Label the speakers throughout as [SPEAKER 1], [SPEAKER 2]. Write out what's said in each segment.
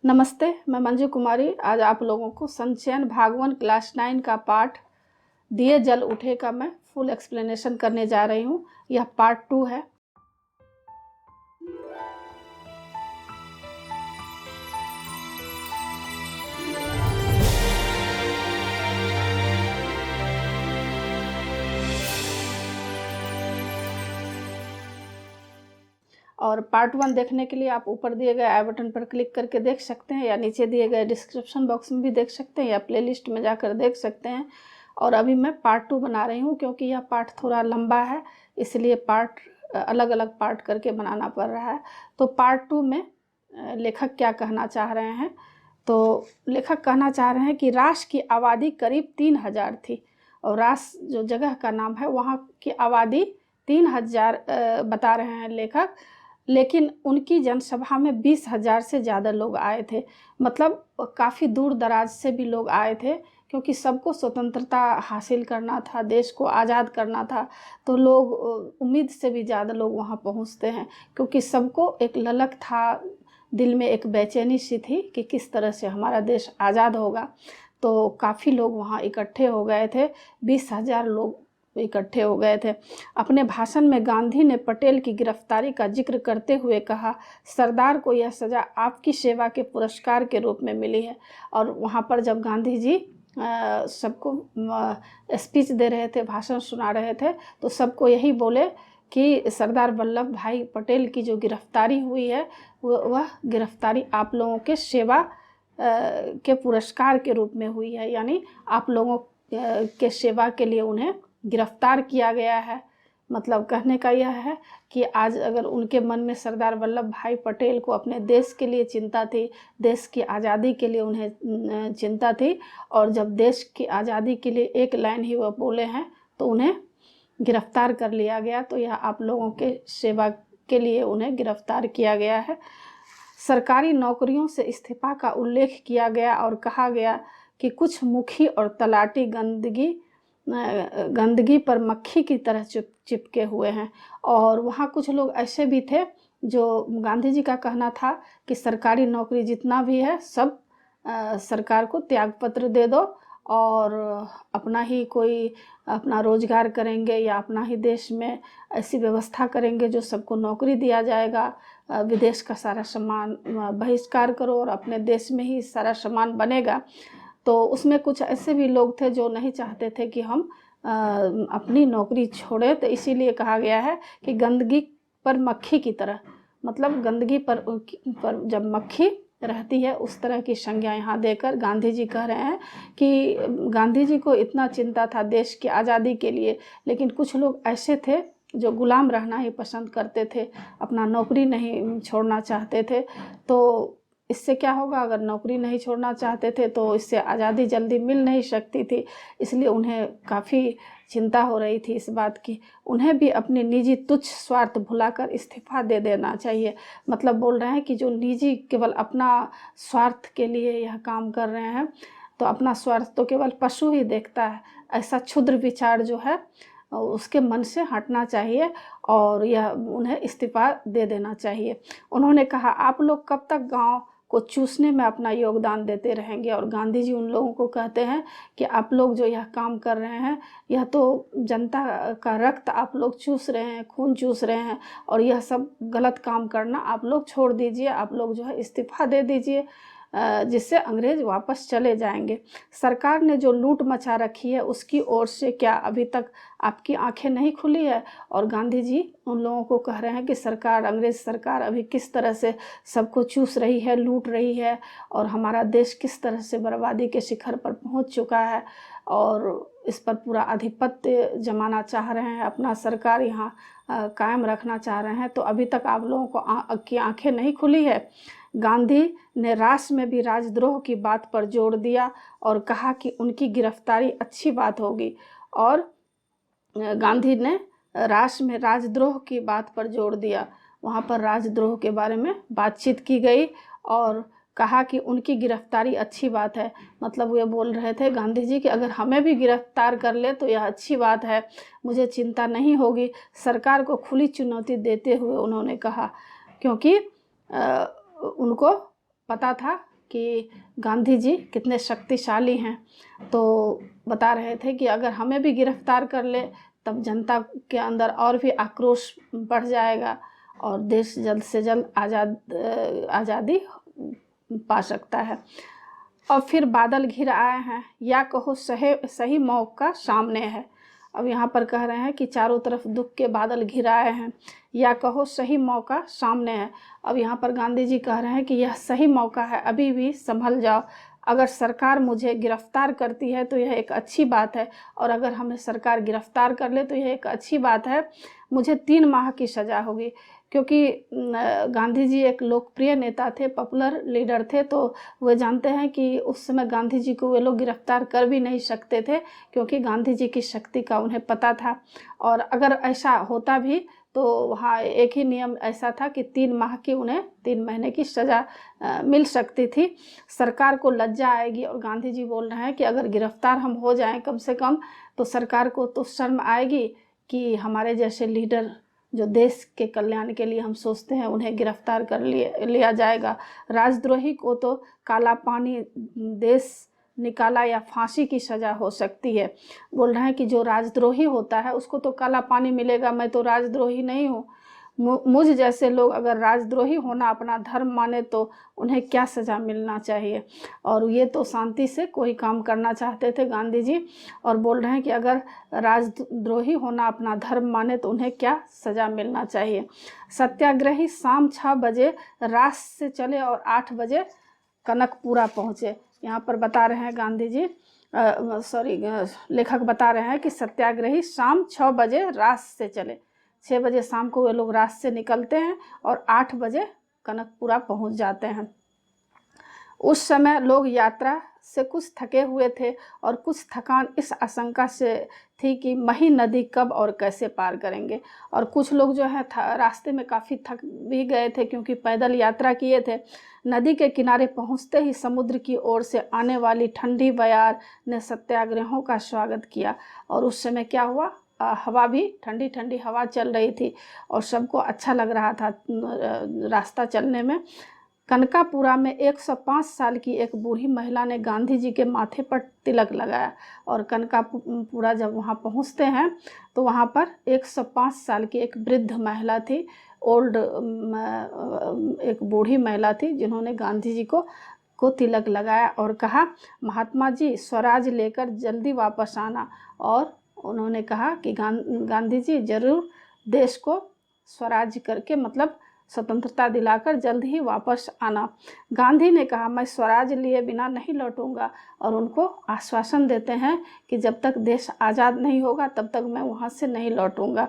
[SPEAKER 1] नमस्ते, मैं मंजू कुमारी आज आप लोगों को संचयन भाग 1 क्लास 9 का पाठ दिए जल उठे का मैं फुल एक्सप्लेनेशन करने जा रही हूँ। यह पार्ट 2 है। और पार्ट 1 देखने के लिए आप ऊपर दिए गए आई बटन पर क्लिक करके देख सकते हैं या नीचे दिए गए डिस्क्रिप्शन बॉक्स में भी देख सकते हैं या प्लेलिस्ट में जाकर देख सकते हैं। और अभी मैं पार्ट 2 बना रही हूँ क्योंकि यह पार्ट थोड़ा लंबा है, इसलिए पार्ट अलग अलग पार्ट करके बनाना पड़ रहा है। तो पार्ट 2 में लेखक क्या कहना चाह रहे हैं, तो लेखक कहना चाह रहे हैं कि राष्ट्र की आबादी करीब 3000 थी और राष्ट्र जो जगह का नाम है वहाँ की आबादी 3000 बता रहे हैं लेखक, लेकिन उनकी जनसभा में 20,000 से ज़्यादा लोग आए थे। मतलब काफ़ी दूर दराज से भी लोग आए थे क्योंकि सबको स्वतंत्रता हासिल करना था, देश को आज़ाद करना था। तो लोग उम्मीद से भी ज़्यादा लोग वहाँ पहुँचते हैं क्योंकि सबको एक ललक था, दिल में एक बेचैनी सी थी कि किस तरह से हमारा देश आज़ाद होगा। तो काफ़ी लोग वहाँ इकट्ठे हो गए थे, 20,000 लोग इकट्ठे हो गए थे। अपने भाषण में गांधी ने पटेल की गिरफ्तारी का जिक्र करते हुए कहा, सरदार को यह सज़ा आपकी सेवा के पुरस्कार के रूप में मिली है। और वहाँ पर जब गांधी जी सबको स्पीच दे रहे थे, भाषण सुना रहे थे, तो सबको यही बोले कि सरदार वल्लभ भाई पटेल की जो गिरफ्तारी हुई है वह गिरफ्तारी आप लोगों के सेवा के पुरस्कार के रूप में हुई है, यानी आप लोगों के सेवा के लिए उन्हें गिरफ्तार किया गया है। मतलब कहने का यह है कि आज अगर उनके मन में सरदार वल्लभ भाई पटेल को अपने देश के लिए चिंता थी, देश की आज़ादी के लिए उन्हें चिंता थी, और जब देश की आज़ादी के लिए एक लाइन ही वह बोले हैं तो उन्हें गिरफ्तार कर लिया गया। तो यह आप लोगों के सेवा के लिए उन्हें गिरफ्तार किया गया है। सरकारी नौकरियों से इस्तीफा का उल्लेख किया गया और कहा गया कि कुछ मुखी और तलाटी गंदगी पर मक्खी की तरह चिपके हुए हैं। और वहाँ कुछ लोग ऐसे भी थे जो गांधी जी का कहना था कि सरकारी नौकरी जितना भी है सब सरकार को त्यागपत्र दे दो और अपना ही कोई अपना रोजगार करेंगे या अपना ही देश में ऐसी व्यवस्था करेंगे जो सबको नौकरी दिया जाएगा। विदेश का सारा सामान बहिष्कार करो और अपने देश में ही सारा सामान बनेगा। तो उसमें कुछ ऐसे भी लोग थे जो नहीं चाहते थे कि हम अपनी नौकरी छोड़ें। तो इसीलिए कहा गया है कि गंदगी पर मक्खी की तरह, मतलब गंदगी पर जब मक्खी रहती है उस तरह की संज्ञा यहाँ देकर गांधी जी कह रहे हैं कि गांधी जी को इतना चिंता था देश की आज़ादी के लिए, लेकिन कुछ लोग ऐसे थे जो गुलाम रहना ही पसंद करते थे, अपना नौकरी नहीं छोड़ना चाहते थे। तो इससे क्या होगा, अगर नौकरी नहीं छोड़ना चाहते थे तो इससे आज़ादी जल्दी मिल नहीं सकती थी। इसलिए उन्हें काफ़ी चिंता हो रही थी इस बात की। उन्हें भी अपनी निजी तुच्छ स्वार्थ भुलाकर इस्तीफा दे देना चाहिए। मतलब बोल रहे हैं कि जो निजी केवल अपना स्वार्थ के लिए यह काम कर रहे हैं, तो अपना स्वार्थ तो केवल पशु ही देखता है। ऐसा क्षुद्र विचार जो है उसके मन से हटना चाहिए और यह उन्हें इस्तीफा दे देना चाहिए। उन्होंने कहा, आप लोग कब तक गांव को चूसने में अपना योगदान देते रहेंगे। और गांधी जी उन लोगों को कहते हैं कि आप लोग जो यह काम कर रहे हैं, यह तो जनता का रक्त आप लोग चूस रहे हैं, खून चूस रहे हैं, और यह सब गलत काम करना आप लोग छोड़ दीजिए, आप लोग जो है इस्तीफा दे दीजिए, जिससे अंग्रेज वापस चले जाएंगे। सरकार ने जो लूट मचा रखी है उसकी ओर से क्या अभी तक आपकी आंखें नहीं खुली है। और गांधी जी उन लोगों को कह रहे हैं कि सरकार, अंग्रेज सरकार अभी किस तरह से सबको चूस रही है, लूट रही है, और हमारा देश किस तरह से बर्बादी के शिखर पर पहुंच चुका है और इस पर पूरा आधिपत्य जमाना चाह रहे हैं, अपना सरकार यहाँ कायम रखना चाह रहे हैं। तो अभी तक आप लोगों को की आंखें नहीं खुली है। गांधी ने राष्ट्र में भी राजद्रोह की बात पर जोर दिया और कहा कि उनकी गिरफ्तारी अच्छी बात होगी। और गांधी ने राष्ट्र में राजद्रोह की बात पर जोर दिया, वहाँ पर राजद्रोह के बारे में बातचीत की गई और कहा कि उनकी गिरफ्तारी अच्छी बात है। मतलब वे बोल रहे थे गांधी जी कि अगर हमें भी गिरफ्तार कर ले तो यह अच्छी बात है, मुझे चिंता नहीं होगी। सरकार को खुली चुनौती देते हुए उन्होंने कहा, क्योंकि उनको पता था कि गांधी जी कितने शक्तिशाली हैं। तो बता रहे थे कि अगर हमें भी गिरफ्तार कर ले तब जनता के अंदर और भी आक्रोश बढ़ जाएगा और देश जल्द से जल्द आज़ादी पा सकता है। और फिर बादल घिर आए हैं, या कहो सही मौका सामने है। अब यहाँ पर कह रहे हैं कि चारों तरफ दुख के बादल घिर आए हैं, या कहो सही मौका सामने है। अब यहाँ पर गांधी जी कह रहे हैं कि यह सही मौका है, अभी भी संभल जाओ। अगर सरकार मुझे गिरफ्तार करती है तो यह एक अच्छी बात है, और अगर हमें सरकार गिरफ्तार कर ले तो यह एक अच्छी बात है। मुझे 3 माह की सज़ा होगी, क्योंकि गांधी जी एक लोकप्रिय नेता थे, पॉपुलर लीडर थे। तो वे जानते हैं कि उस समय गांधी जी को वे लोग गिरफ्तार कर भी नहीं सकते थे, क्योंकि गांधी जी की शक्ति का उन्हें पता था। और अगर ऐसा होता भी तो वहाँ एक ही नियम ऐसा था कि 3 माह की उन्हें 3 महीने की सज़ा मिल सकती थी। सरकार को लज्जा आएगी। और गांधी जी बोल रहे हैं कि अगर गिरफ्तार हम हो जाएं कम से कम, तो सरकार को तो शर्म आएगी कि हमारे जैसे लीडर जो देश के कल्याण के लिए हम सोचते हैं, उन्हें गिरफ्तार कर लिया जाएगा। राजद्रोही को तो काला पानी देश निकाला या फांसी की सज़ा हो सकती है। बोल रहे हैं कि जो राजद्रोही होता है उसको तो काला पानी मिलेगा, मैं तो राजद्रोही नहीं हूँ। मुझ जैसे लोग अगर राजद्रोही होना अपना धर्म माने तो उन्हें क्या सज़ा मिलना चाहिए। और ये तो शांति से कोई काम करना चाहते थे गांधी जी, और बोल रहे हैं कि अगर राजद्रोही होना अपना धर्म माने तो उन्हें क्या सज़ा मिलना चाहिए। सत्याग्रही शाम 6 बजे रात से चले और 8 बजे कनकपुरा पहुँचे। यहाँ पर बता रहे हैं गांधी जी लेखक बता रहे हैं कि सत्याग्रही शाम 6 बजे रात से चले। 6 बजे शाम को वे लोग रात से निकलते हैं और 8 बजे कनकपुरा पहुंच जाते हैं। उस समय लोग यात्रा से कुछ थके हुए थे और कुछ थकान इस आशंका से थी कि मही नदी कब और कैसे पार करेंगे। और कुछ लोग जो है रास्ते में काफ़ी थक भी गए थे, क्योंकि पैदल यात्रा किए थे। नदी के किनारे पहुंचते ही समुद्र की ओर से आने वाली ठंडी बयार ने सत्याग्रहियों का स्वागत किया। और उस समय क्या हुआ, हवा भी ठंडी ठंडी हवा चल रही थी और सबको अच्छा लग रहा था रास्ता चलने में। कनकापुरा में 105 साल की एक बूढ़ी महिला ने गांधी जी के माथे पर तिलक लगाया। और कनकापुरा जब वहाँ पहुँचते हैं तो वहाँ पर 105 साल की एक वृद्ध महिला थी, एक बूढ़ी महिला थी, जिन्होंने गांधी जी को तिलक लगाया और कहा, महात्मा जी स्वराज लेकर जल्दी वापस आना। और उन्होंने कहा कि गांधी जी जरूर देश को स्वराज करके, मतलब स्वतंत्रता दिलाकर जल्द ही वापस आना। गांधी ने कहा, मैं स्वराज लिए बिना नहीं लौटूंगा। और उनको आश्वासन देते हैं कि जब तक देश आज़ाद नहीं होगा तब तक मैं वहां से नहीं लौटूंगा।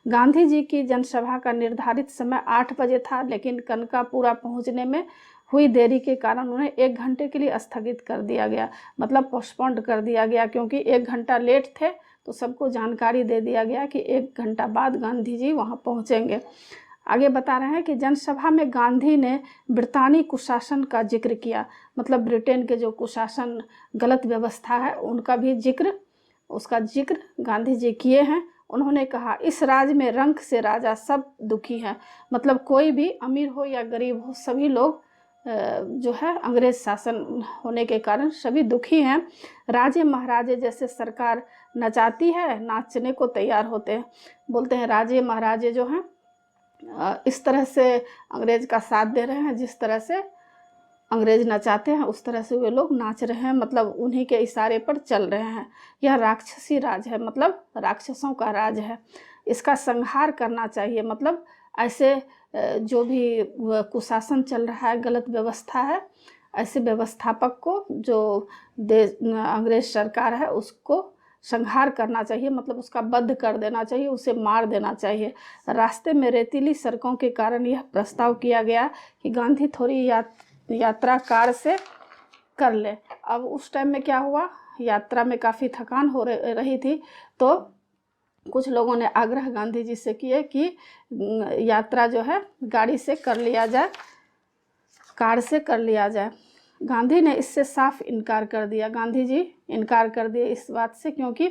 [SPEAKER 1] गांधी जी की जनसभा का निर्धारित समय 8 बजे था, लेकिन कनकापुरा पहुंचने में हुई देरी के कारण उन्हें 1 घंटे के लिए स्थगित कर दिया गया, मतलब पोस्टपोन्ड कर दिया गया, क्योंकि 1 घंटा लेट थे। तो सबको जानकारी दे दिया गया कि 1 घंटा बाद गांधी जी वहाँ पहुँचेंगे। आगे बता रहे हैं कि जनसभा में गांधी ने ब्रितानी कुशासन का जिक्र किया, मतलब ब्रिटेन के जो कुशासन गलत व्यवस्था है उनका भी उसका जिक्र गांधी जी किए हैं। उन्होंने कहा, इस राज्य में रंक से राजा सब दुखी हैं, मतलब कोई भी अमीर हो या गरीब हो, सभी लोग जो है अंग्रेज शासन होने के कारण सभी दुखी हैं। राजे महाराजे जैसे सरकार नचाती है, नाचने को तैयार होते हैं। बोलते हैं राजे महाराजे जो हैं इस तरह से अंग्रेज का साथ दे रहे हैं, जिस तरह से अंग्रेज नचाते हैं उस तरह से वे लोग नाच रहे हैं, मतलब उन्हीं के इशारे पर चल रहे हैं। यह राक्षसी राज है, मतलब राक्षसों का राज है, इसका संहार करना चाहिए। मतलब ऐसे जो भी कुशासन चल रहा है, गलत व्यवस्था है, ऐसे व्यवस्थापक को जो अंग्रेज सरकार है उसको संहार करना चाहिए, मतलब उसका वध कर देना चाहिए, उसे मार देना चाहिए। रास्ते में रेतीली सड़कों के कारण यह प्रस्ताव किया गया कि गांधी थोड़ी यात्रा कार से कर ले। अब उस टाइम में क्या हुआ, यात्रा में काफ़ी थकान हो रही थी, तो कुछ लोगों ने आग्रह गांधी जी से किए कि यात्रा जो है गाड़ी से कर लिया जाए, कार से कर लिया जाए। गांधी ने इससे साफ इनकार कर दिया। गांधी जी इनकार कर दिए इस बात से, क्योंकि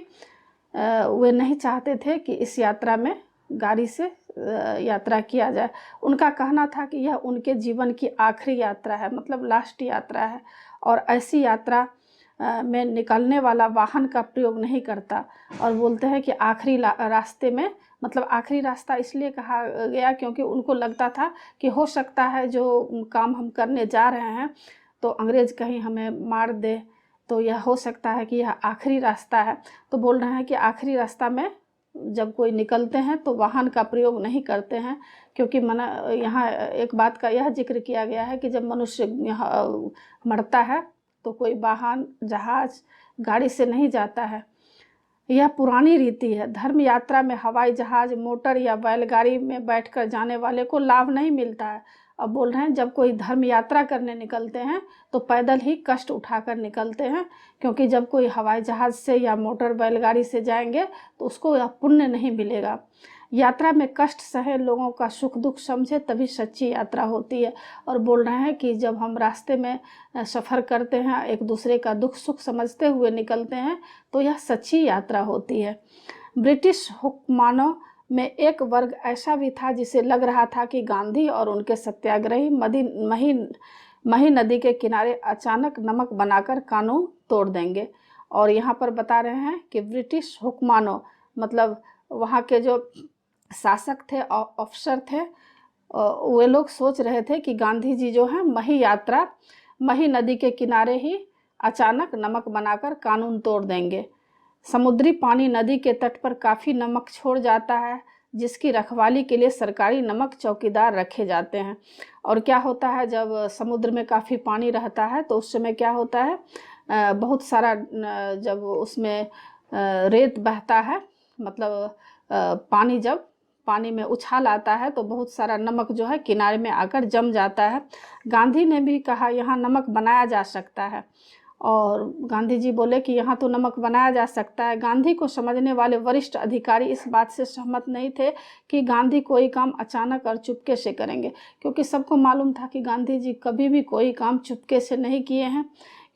[SPEAKER 1] वे नहीं चाहते थे कि इस यात्रा में गाड़ी से यात्रा किया जाए। उनका कहना था कि यह उनके जीवन की आखिरी यात्रा है, मतलब लास्ट यात्रा है, और ऐसी यात्रा में निकलने वाला वाहन का प्रयोग नहीं करता। और बोलते हैं कि आखिरी रास्ते में, मतलब आखिरी रास्ता इसलिए कहा गया क्योंकि उनको लगता था कि हो सकता है जो काम हम करने जा रहे हैं तो अंग्रेज़ कहीं हमें मार दे, तो यह हो सकता है कि यह आखिरी रास्ता है। तो बोल रहे हैं कि आखिरी रास्ता में जब कोई निकलते हैं तो वाहन का प्रयोग नहीं करते हैं, क्योंकि यहाँ एक बात का यह जिक्र किया गया है कि जब मनुष्य यहाँ मरता है तो कोई वाहन, जहाज, गाड़ी से नहीं जाता है। यह पुरानी रीति है। धर्म यात्रा में हवाई जहाज, मोटर या बैलगाड़ी में बैठकर जाने वाले को लाभ नहीं मिलता है। अब बोल रहे हैं जब कोई धर्म यात्रा करने निकलते हैं तो पैदल ही कष्ट उठाकर निकलते हैं, क्योंकि जब कोई हवाई जहाज से या मोटर बैलगाड़ी से जाएंगे तो उसको यह पुण्य नहीं मिलेगा। यात्रा में कष्ट सहे, लोगों का सुख दुख समझे, तभी सच्ची यात्रा होती है। और बोल रहे हैं कि जब हम रास्ते में सफ़र करते हैं, एक दूसरे का दुख सुख समझते हुए निकलते हैं, तो यह सच्ची यात्रा होती है। ब्रिटिश हुक्मरानों में एक वर्ग ऐसा भी था जिसे लग रहा था कि गांधी और उनके सत्याग्रही मही नदी के किनारे अचानक नमक बनाकर कानून तोड़ देंगे। और यहाँ पर बता रहे हैं कि ब्रिटिश हुक्मरानों मतलब वहाँ के जो शासक थे, अफसर थे, वे लोग सोच रहे थे कि गांधी जी जो हैं मही नदी के किनारे ही अचानक नमक बनाकर कानून तोड़ देंगे। समुद्री पानी नदी के तट पर काफ़ी नमक छोड़ जाता है, जिसकी रखवाली के लिए सरकारी नमक चौकीदार रखे जाते हैं। और क्या होता है, जब समुद्र में काफ़ी पानी रहता है तो उस समय क्या होता है, बहुत सारा जब उसमें रेत बहता है, मतलब पानी जब पानी में उछाल आता है तो बहुत सारा नमक जो है किनारे में आकर जम जाता है। गांधी ने भी कहा यहाँ नमक बनाया जा सकता है, और गांधी जी बोले कि यहाँ तो नमक बनाया जा सकता है। गांधी को समझने वाले वरिष्ठ अधिकारी इस बात से सहमत नहीं थे कि गांधी कोई काम अचानक और चुपके से करेंगे, क्योंकि सबको मालूम था कि गांधी जी कभी भी कोई काम चुपके से नहीं किए हैं,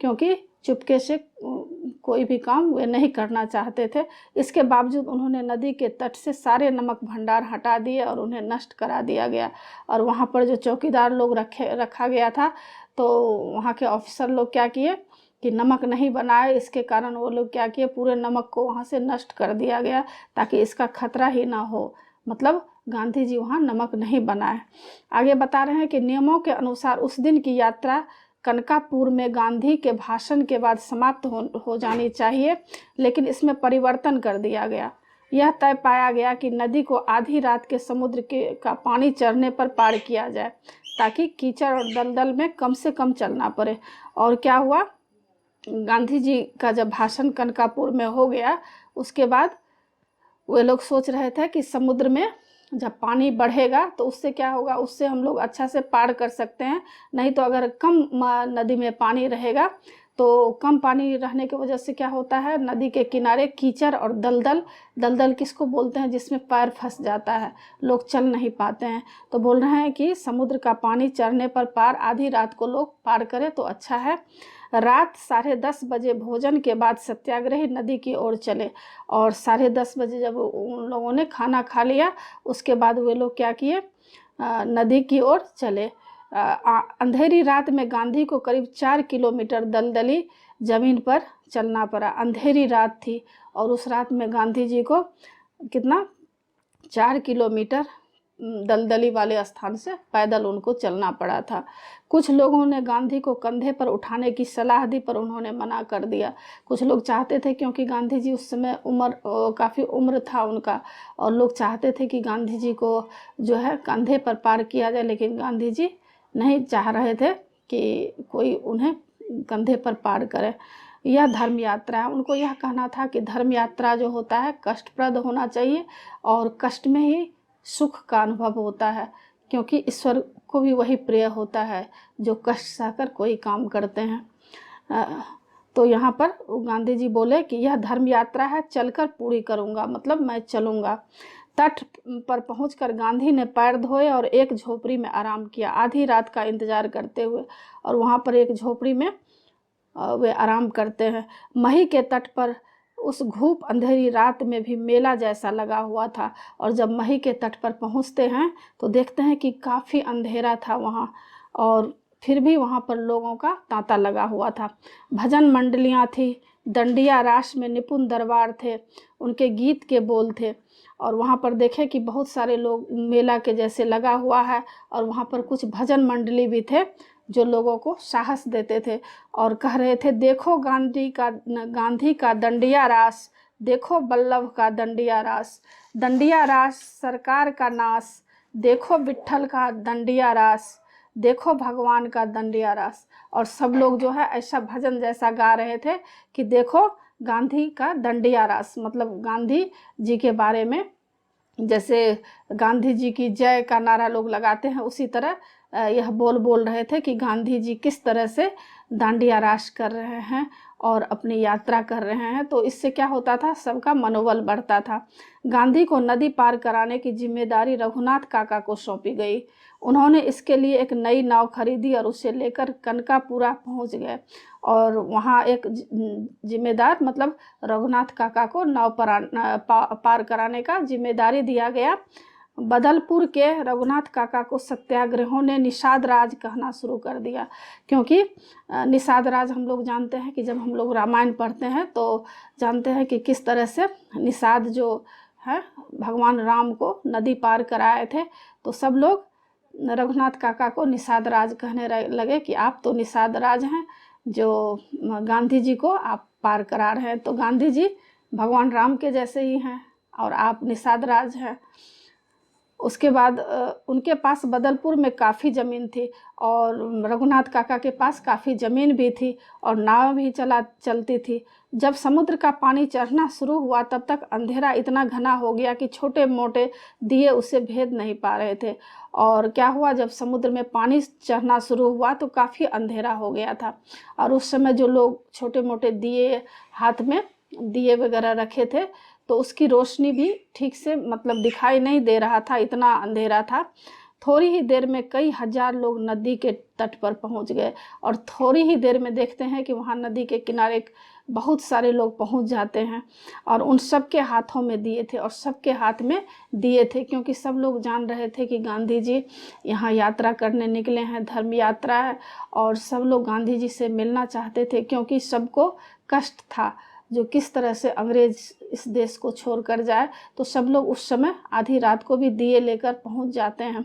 [SPEAKER 1] क्योंकि चुपके से कोई भी काम वे नहीं करना चाहते थे। इसके बावजूद उन्होंने नदी के तट से सारे नमक भंडार हटा दिए और उन्हें नष्ट करा दिया गया। और वहाँ पर जो चौकीदार लोग रखा गया था, तो वहाँ के ऑफिसर लोग क्या किए कि नमक नहीं बनाए, इसके कारण वो लोग क्या किए, पूरे नमक को वहाँ से नष्ट कर दिया गया ताकि इसका खतरा ही ना हो। मतलब गांधी जी वहाँ नमक नहीं बनाए। आगे बता रहे हैं कि नियमों के अनुसार उस दिन की यात्रा कनकापुर में गांधी के भाषण के बाद समाप्त हो जानी चाहिए, लेकिन इसमें परिवर्तन कर दिया गया। यह तय पाया गया कि नदी को आधी रात के समुद्र का पानी चढ़ने पर पार किया जाए, ताकि कीचड़ और दलदल में कम से कम चलना पड़े। और क्या हुआ, गांधी जी का जब भाषण कनकापुर में हो गया, उसके बाद वे लोग सोच रहे थे कि समुद्र में जब पानी बढ़ेगा तो उससे क्या होगा, उससे हम लोग अच्छा से पार कर सकते हैं। नहीं तो अगर कम नदी में पानी रहेगा तो कम पानी रहने की वजह से क्या होता है, नदी के किनारे कीचड़ और दलदल किसको बोलते हैं, जिसमें पैर फंस जाता है, लोग चल नहीं पाते हैं। तो बोल रहे हैं कि समुद्र का पानी चढ़ने पर पार आधी रात को लोग पार करें तो अच्छा है। रात 10:30 बजे भोजन के बाद सत्याग्रही नदी की ओर चले, और 10:30 बजे जब उन लोगों ने खाना खा लिया, उसके बाद वे लोग क्या किए, नदी की ओर चले। अंधेरी रात में गांधी को करीब 4 किलोमीटर दलदली जमीन पर चलना पड़ा। अंधेरी रात थी और उस रात में गांधी जी को कितना, 4 किलोमीटर दलदली वाले स्थान से पैदल उनको चलना पड़ा था। कुछ लोगों ने गांधी को कंधे पर उठाने की सलाह दी, पर उन्होंने मना कर दिया। कुछ लोग चाहते थे, क्योंकि गांधी जी उस समय काफ़ी उम्र था उनका, और लोग चाहते थे कि गांधी जी को जो है कंधे पर पार किया जाए, लेकिन गांधी जी नहीं चाह रहे थे कि कोई उन्हें कंधे पर पार करे। यह धर्म यात्रा है। उनको यह कहना था कि धर्म यात्रा जो होता है कष्टप्रद होना चाहिए, और कष्ट में ही सुख का अनुभव होता है, क्योंकि ईश्वर को भी वही प्रिय होता है जो कष्ट सहकर कोई काम करते हैं। तो यहाँ पर गांधी जी बोले कि यह धर्म यात्रा है, चलकर पूरी करूँगा, मतलब मैं चलूँगा। तट पर पहुंचकर गांधी ने पैर धोए और एक झोपड़ी में आराम किया, आधी रात का इंतजार करते हुए। और वहाँ पर एक झोपड़ी में वे आराम करते हैं। मही के तट पर उस घूप अंधेरी रात में भी मेला जैसा लगा हुआ था। और जब मही के तट पर पहुंचते हैं तो देखते हैं कि काफ़ी अंधेरा था वहाँ, और फिर भी वहाँ पर लोगों का तांता लगा हुआ था। भजन मंडलियाँ थी, दंडिया रास में निपुण दरबार थे, उनके गीत के बोल थे। और वहाँ पर देखे कि बहुत सारे लोग मेला के जैसे लगा हुआ है, और वहाँ पर कुछ भजन मंडली भी थे जो लोगों को साहस देते थे और कह रहे थे, देखो गांधी का दंडिया रास, देखो वल्लभ का दंडिया रास, दंडिया रास सरकार का नाश, देखो विट्ठल का दंडिया रास, देखो भगवान का दंडिया रास। और सब लोग जो है ऐसा भजन जैसा गा रहे थे कि देखो गांधी का दंडिया रास, मतलब गांधी जी के बारे में, जैसे गांधी जी की जय का नारा लोग लगाते हैं, उसी तरह यह बोल रहे थे कि गांधी जी किस तरह से दांडिया रास कर रहे हैं और अपनी यात्रा कर रहे हैं। तो इससे क्या होता था, सबका मनोबल बढ़ता था। गांधी को नदी पार कराने की जिम्मेदारी रघुनाथ काका को सौंपी गई। उन्होंने इसके लिए एक नई नाव खरीदी और उसे लेकर कनकापुरा पहुंच गए, और वहाँ एक जिम्मेदार मतलब रघुनाथ काका को नाव पार कराने का जिम्मेदारी दिया गया। बदलपुर के रघुनाथ काका को सत्याग्रहों ने निषाद राज कहना शुरू कर दिया, क्योंकि निषाद राज हम लोग जानते हैं कि जब हम लोग रामायण पढ़ते हैं तो जानते हैं कि किस तरह से निषाद जो है भगवान राम को नदी पार कराए थे। तो सब लोग रघुनाथ काका को निषाद राज कहने लगे कि आप तो निषाद राज हैं जो गांधी जी को आप पार करा रहे हैं। तो गांधी जी भगवान राम के जैसे ही हैं और आप निषाद राज हैं। उसके बाद उनके पास बदलपुर में काफ़ी ज़मीन थी और रघुनाथ काका के पास काफ़ी ज़मीन भी थी और नाव भी चलती थी। जब समुद्र का पानी चढ़ना शुरू हुआ तब तक अंधेरा इतना घना हो गया कि छोटे मोटे दिए उसे भेद नहीं पा रहे थे। और क्या हुआ, जब समुद्र में पानी चढ़ना शुरू हुआ तो काफ़ी अंधेरा हो गया था, और उस समय जो लोग छोटे मोटे दिए हाथ में दिए वगैरह रखे थे तो उसकी रोशनी भी ठीक से मतलब दिखाई नहीं दे रहा था, इतना अंधेरा था। थोड़ी ही देर में कई हजार लोग नदी के तट पर पहुंच गए, और थोड़ी ही देर में देखते हैं कि वहां नदी के किनारे बहुत सारे लोग पहुंच जाते हैं, और उन सब के हाथों में दिए थे और सबके हाथ में दिए थे, क्योंकि सब लोग जान रहे थे कि गांधी जी यहाँ यात्रा करने निकले हैं, धर्म यात्रा है, और सब लोग गांधी जी से मिलना चाहते थे, क्योंकि सबको कष्ट था जो किस तरह से अंग्रेज इस देश को छोड़ कर जाए। तो सब लोग उस समय आधी रात को भी दिए लेकर पहुंच जाते हैं।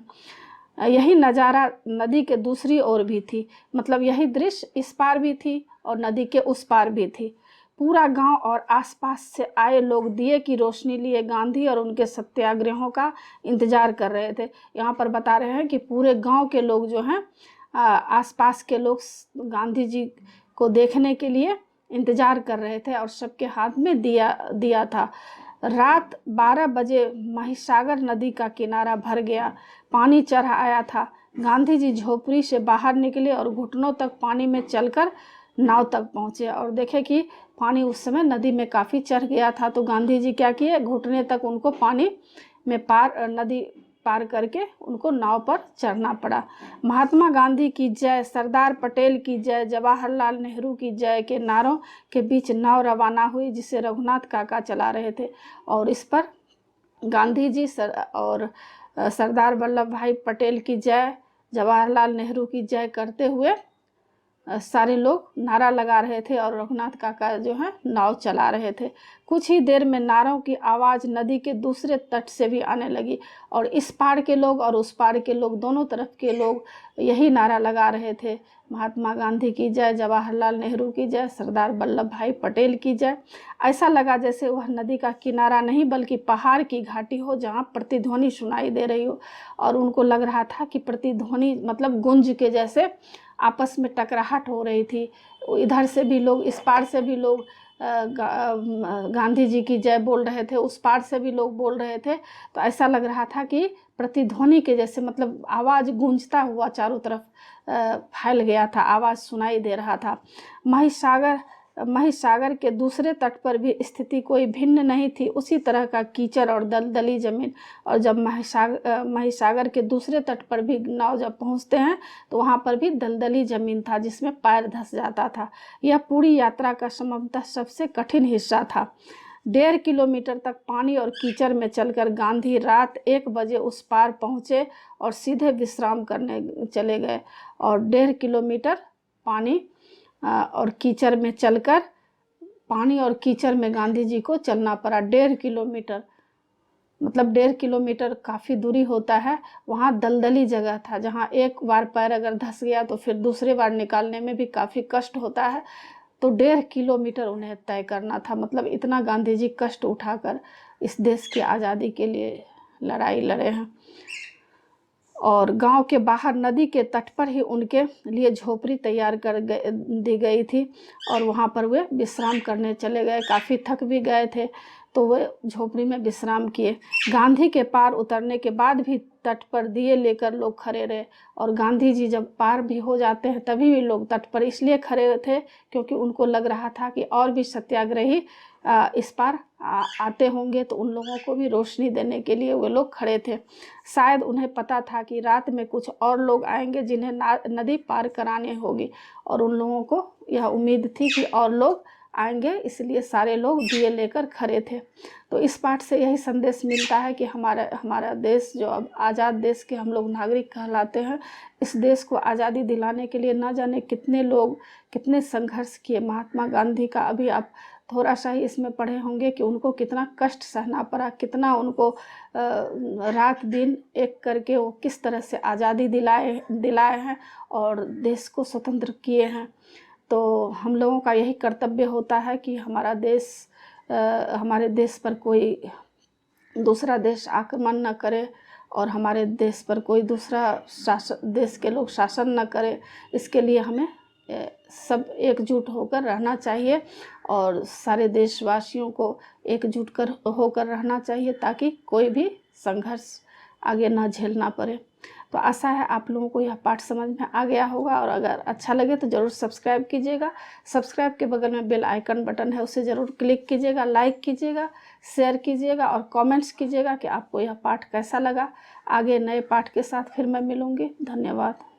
[SPEAKER 1] यही नज़ारा नदी के दूसरी ओर भी थी, मतलब यही दृश्य इस पार भी थी और नदी के उस पार भी थी। पूरा गांव और आसपास से आए लोग दिए की रोशनी लिए गांधी और उनके सत्याग्रहों का इंतजार कर रहे थे। यहाँ पर बता रहे हैं कि पूरे गांव के लोग जो हैं, आसपास के लोग गांधी जी को देखने के लिए इंतजार कर रहे थे, और सबके हाथ में दिया था। रात 12 बजे महिसागर नदी का किनारा भर गया, पानी चढ़ आया था। गांधी जी झोपड़ी से बाहर निकले और घुटनों तक पानी में चलकर नाव तक पहुँचे, और देखे कि पानी उस समय नदी में काफ़ी चढ़ गया था। तो गांधी जी क्या किए, घुटने तक उनको पानी में नदी पार करके उनको नाव पर चढ़ना पड़ा। महात्मा गांधी की जय, सरदार पटेल की जय, जवाहरलाल नेहरू की जय के नारों के बीच नाव रवाना हुई, जिसे रघुनाथ काका चला रहे थे। और इस पर गांधी जी और सरदार वल्लभ भाई पटेल की जय, जवाहरलाल नेहरू की जय करते हुए सारे लोग नारा लगा रहे थे, और रघुनाथ काका जो है नाव चला रहे थे। कुछ ही देर में नारों की आवाज़ नदी के दूसरे तट से भी आने लगी, और इस पार के लोग और उस पार के लोग, दोनों तरफ के लोग यही नारा लगा रहे थे, महात्मा गांधी की जय, जवाहरलाल नेहरू की जय, सरदार वल्लभ भाई पटेल की जय। ऐसा लगा जैसे वह नदी का किनारा नहीं बल्कि पहाड़ की घाटी हो, जहाँ प्रतिध्वनि सुनाई दे रही हो। और उनको लग रहा था कि प्रतिध्वनि मतलब गूंज के जैसे आपस में टकराहट हो रही थी। इधर से भी लोग, इस पार से भी लोग गांधी जी की जय बोल रहे थे, उस पार से भी लोग बोल रहे थे। तो ऐसा लग रहा था कि प्रतिध्वनि के जैसे मतलब आवाज़ गूंजता हुआ चारों तरफ फैल गया था, आवाज़ सुनाई दे रहा था। महिसागर महिसागर के दूसरे तट पर भी स्थिति कोई भिन्न नहीं थी, उसी तरह का कीचड़ और दलदली जमीन। और जब महिसागर के दूसरे तट पर भी नाव जब पहुंचते हैं तो वहां पर भी दलदली जमीन था जिसमें पैर धंस जाता था। यह पूरी यात्रा का संभवतः सबसे कठिन हिस्सा था। 1.5 किलोमीटर तक पानी और कीचड़ में चलकर गांधी रात 1 बजे उस पार पहुंचे और सीधे विश्राम करने चले गए। और 1.5 किलोमीटर पानी और कीचड़ में चलकर, पानी और कीचड़ में गांधी जी को चलना पड़ा 1.5 किलोमीटर, मतलब 1.5 किलोमीटर काफ़ी दूरी होता है। वहाँ दलदली जगह था जहाँ एक बार पैर अगर धंस गया तो फिर दूसरे बार निकालने में भी काफ़ी कष्ट होता है। तो 1.5 किलोमीटर उन्हें तय करना था, मतलब इतना गांधी जी कष्ट उठाकर इस देश की आज़ादी के लिए लड़ाई लड़े हैं। और गांव के बाहर नदी के तट पर ही उनके लिए झोपड़ी तैयार कर दी गई थी और वहां पर वे विश्राम करने चले गए। काफ़ी थक भी गए थे तो वे झोपड़ी में विश्राम किए। गांधी के पार उतरने के बाद भी तट पर दिए लेकर लोग खड़े रहे और गांधी जी जब पार भी हो जाते हैं तभी भी लोग तट पर इसलिए खड़े थे क्योंकि उनको लग रहा था कि और भी सत्याग्रही इस पार आते होंगे तो उन लोगों को भी रोशनी देने के लिए वे लोग खड़े थे। शायद उन्हें पता था कि रात में कुछ और लोग आएंगे जिन्हें नदी पार करानी होगी और उन लोगों को यह उम्मीद थी कि और लोग आएंगे, इसलिए सारे लोग दिए लेकर खड़े थे। तो इस पाठ से यही संदेश मिलता है कि हमारा देश जो अब आज़ाद देश के हम लोग नागरिक कहलाते हैं, इस देश को आज़ादी दिलाने के लिए न जाने कितने लोग कितने संघर्ष किए। महात्मा गांधी का अभी आप थोड़ा सा ही इसमें पढ़े होंगे कि उनको कितना कष्ट सहना पड़ा, कितना उनको रात दिन एक करके वो किस तरह से आज़ादी दिलाए हैं और देश को स्वतंत्र किए हैं। तो हम लोगों का यही कर्तव्य होता है कि हमारे देश पर कोई दूसरा देश आक्रमण न करे और हमारे देश पर कोई दूसरा देश के लोग शासन न करे। इसके लिए हमें सब एकजुट होकर रहना चाहिए और सारे देशवासियों को एकजुट होकर रहना चाहिए ताकि कोई भी संघर्ष आगे ना झेलना पड़े। तो आशा है आप लोगों को यह पाठ समझ में आ गया होगा और अगर अच्छा लगे तो ज़रूर सब्सक्राइब कीजिएगा। सब्सक्राइब के बगल में बेल आइकन बटन है, उसे ज़रूर क्लिक कीजिएगा, लाइक कीजिएगा, शेयर कीजिएगा और कमेंट्स कीजिएगा कि आपको यह पाठ कैसा लगा। आगे नए पाठ के साथ फिर मैं मिलूँगी। धन्यवाद।